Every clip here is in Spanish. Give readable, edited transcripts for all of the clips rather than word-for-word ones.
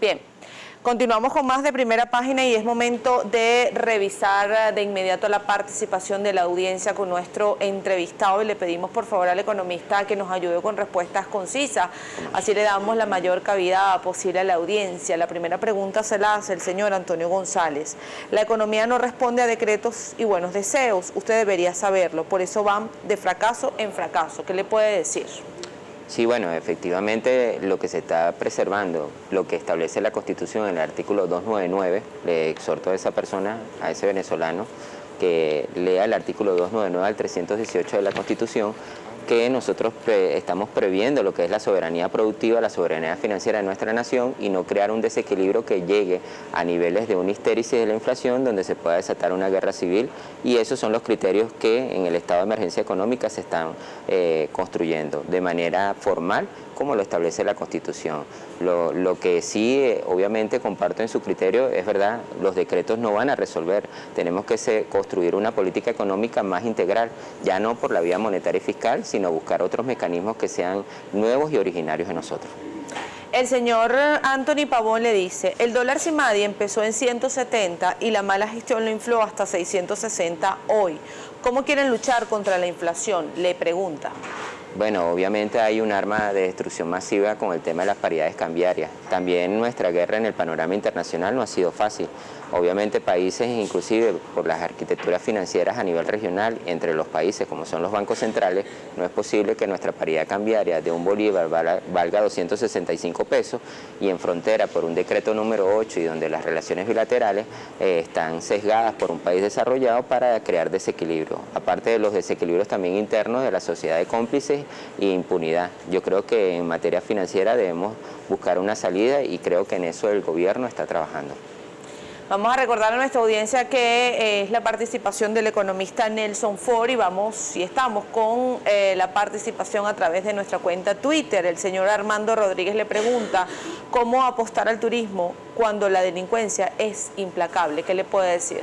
Bien, continuamos con más de Primera Página y es momento de revisar de inmediato la participación de la audiencia con nuestro entrevistado y le pedimos por favor al economista que nos ayude con respuestas concisas, así le damos la mayor cabida posible a la audiencia. La primera pregunta se la hace el señor Antonio González. La economía no responde a decretos y buenos deseos, usted debería saberlo, por eso van de fracaso en fracaso. ¿Qué le puede decir? Sí, bueno, efectivamente lo que se está preservando, lo que establece la Constitución en el artículo 299, le exhorto a esa persona, a ese venezolano, que lea el artículo 299 al 318 de la Constitución, que nosotros estamos previendo lo que es la soberanía productiva, la soberanía financiera de nuestra nación y no crear un desequilibrio que llegue a niveles de una histérisis de la inflación donde se pueda desatar una guerra civil, y esos son los criterios que en el estado de emergencia económica se están construyendo de manera formal como lo establece la Constitución. Lo que sí, obviamente, comparto en su criterio, es verdad, los decretos no van a resolver. Tenemos que construir una política económica más integral, ya no por la vía monetaria y fiscal, sino buscar otros mecanismos que sean nuevos y originarios de nosotros. El señor Anthony Pavón le dice, el dólar CIMADI empezó en 170 y la mala gestión lo infló hasta 660 hoy. ¿Cómo quieren luchar contra la inflación? Le pregunta. Bueno, obviamente hay un arma de destrucción masiva con el tema de las paridades cambiarias. También nuestra guerra en el panorama internacional no ha sido fácil. Obviamente países, inclusive por las arquitecturas financieras a nivel regional, entre los países como son los bancos centrales, no es posible que nuestra paridad cambiaria de un bolívar valga 265 pesos y en frontera por un decreto número 8 y donde las relaciones bilaterales están sesgadas por un país desarrollado para crear desequilibrio. Aparte de los desequilibrios también internos de la sociedad de cómplices e impunidad. Yo creo que en materia financiera debemos buscar una salida y creo que en eso el gobierno está trabajando. Vamos a recordar a nuestra audiencia que es la participación del economista Nelson Ford y estamos con la participación a través de nuestra cuenta Twitter. El señor Armando Rodríguez le pregunta cómo apostar al turismo cuando la delincuencia es implacable. ¿Qué le puede decir?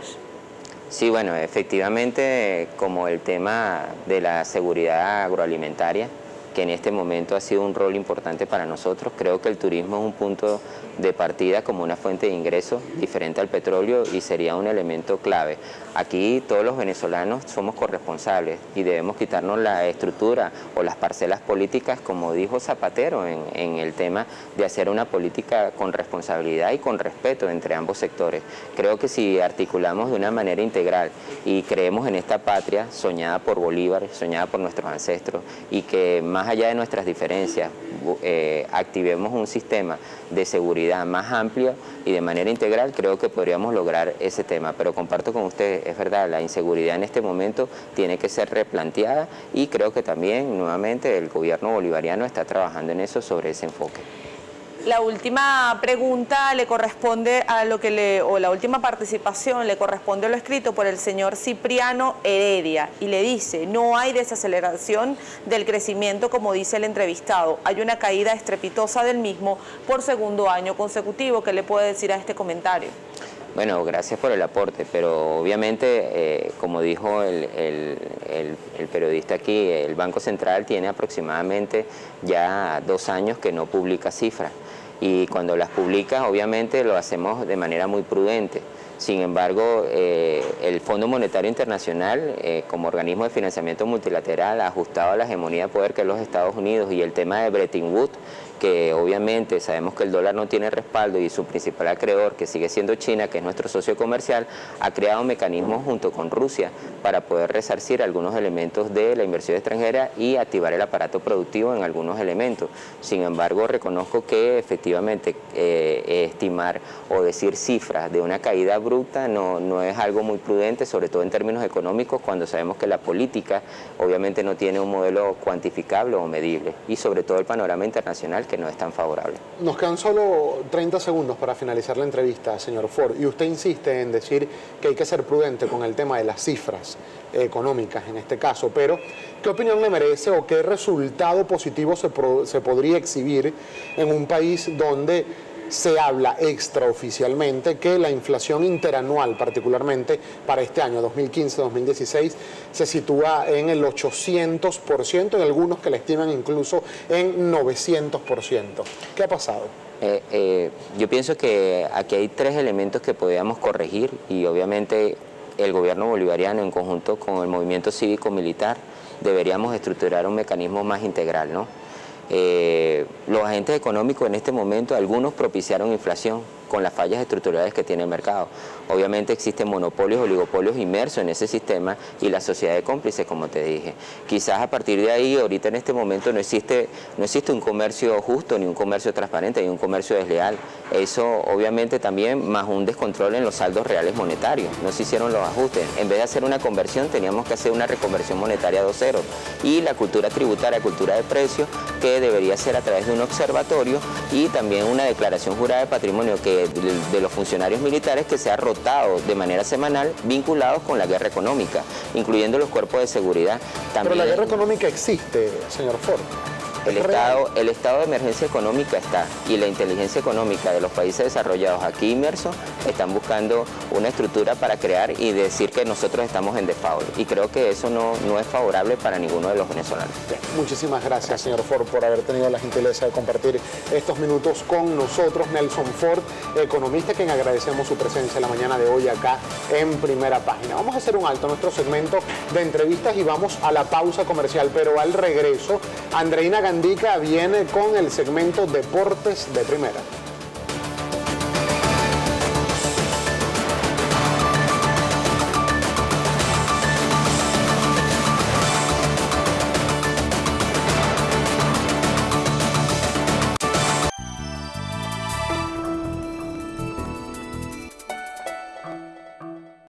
Sí, bueno, efectivamente, como el tema de la seguridad agroalimentaria, que en este momento ha sido un rol importante para nosotros, creo que el turismo es un punto de partida como una fuente de ingreso diferente al petróleo y sería un elemento clave. Aquí todos los venezolanos somos corresponsables y debemos quitarnos la estructura o las parcelas políticas, como dijo Zapatero en el tema de hacer una política con responsabilidad y con respeto entre ambos sectores. Creo que si articulamos de una manera integral y creemos en esta patria soñada por Bolívar, soñada por nuestros ancestros, y que más allá de nuestras diferencias activemos un sistema de seguridad más amplio y de manera integral, creo que podríamos lograr ese tema. Pero comparto con ustedes, es verdad, la inseguridad en este momento tiene que ser replanteada y creo que también nuevamente el gobierno bolivariano está trabajando en eso, sobre ese enfoque. La última pregunta le corresponde a la última participación le corresponde a lo escrito por el señor Cipriano Heredia y le dice, no hay desaceleración del crecimiento como dice el entrevistado, hay una caída estrepitosa del mismo por segundo año consecutivo. ¿Qué le puede decir a este comentario? Bueno, gracias por el aporte, pero obviamente, como dijo el periodista aquí, el Banco Central tiene aproximadamente ya 2 años que no publica cifras y cuando las publica obviamente lo hacemos de manera muy prudente. Sin embargo, el Fondo Monetario Internacional, como organismo de financiamiento multilateral, ajustado a la hegemonía de poder que es los Estados Unidos y el tema de Bretton Woods, que obviamente sabemos que el dólar no tiene respaldo y su principal acreedor, que sigue siendo China, que es nuestro socio comercial, ha creado mecanismos junto con Rusia para poder resarcir algunos elementos de la inversión extranjera y activar el aparato productivo en algunos elementos. Sin embargo, reconozco que efectivamente estimar o decir cifras de una caída bruta no es algo muy prudente, sobre todo en términos económicos, cuando sabemos que la política obviamente no tiene un modelo cuantificable o medible y sobre todo el panorama internacional que no es tan favorable. Nos quedan solo 30 segundos para finalizar la entrevista, señor Ford, y usted insiste en decir que hay que ser prudente con el tema de las cifras económicas en este caso, pero ¿qué opinión le merece o qué resultado positivo se podría exhibir en un país donde se habla extraoficialmente que la inflación interanual, particularmente para este año 2015-2016, se sitúa en el 800%, en algunos que la estiman incluso en 900%. ¿Qué ha pasado? Yo pienso que aquí hay tres elementos que podríamos corregir y obviamente el gobierno bolivariano en conjunto con el movimiento cívico-militar deberíamos estructurar un mecanismo más integral, ¿no? Los agentes económicos en este momento, algunos propiciaron inflación con las fallas estructurales que tiene el mercado. Obviamente existen monopolios, oligopolios inmersos en ese sistema y la sociedad de cómplices, como te dije. Quizás a partir de ahí, ahorita en este momento no existe un comercio justo ni un comercio transparente, hay un comercio desleal. Eso obviamente también más un descontrol en los saldos reales monetarios. No se hicieron los ajustes. En vez de hacer una conversión, teníamos que hacer una reconversión monetaria 2.0. Y la cultura tributaria, cultura de precios, que debería ser a través de un observatorio y también una declaración jurada de patrimonio que de los funcionarios militares que se ha rotado de manera semanal vinculados con la guerra económica, incluyendo los cuerpos de seguridad. También, pero la guerra económica existe, señor Ford. El estado de emergencia económica está y la inteligencia económica de los países desarrollados aquí inmersos están buscando una estructura para crear y decir que nosotros estamos en default. Y creo que eso no es favorable para ninguno de los venezolanos. Bien, muchísimas gracias, señor Ford, por haber tenido la gentileza de compartir estos minutos con nosotros. Nelson Ford, economista, quien agradecemos su presencia en la mañana de hoy acá en Primera Página. Vamos a hacer un alto en nuestro segmento de entrevistas y vamos a la pausa comercial, pero al regreso, Andreina Gandica viene con el segmento Deportes de Primera.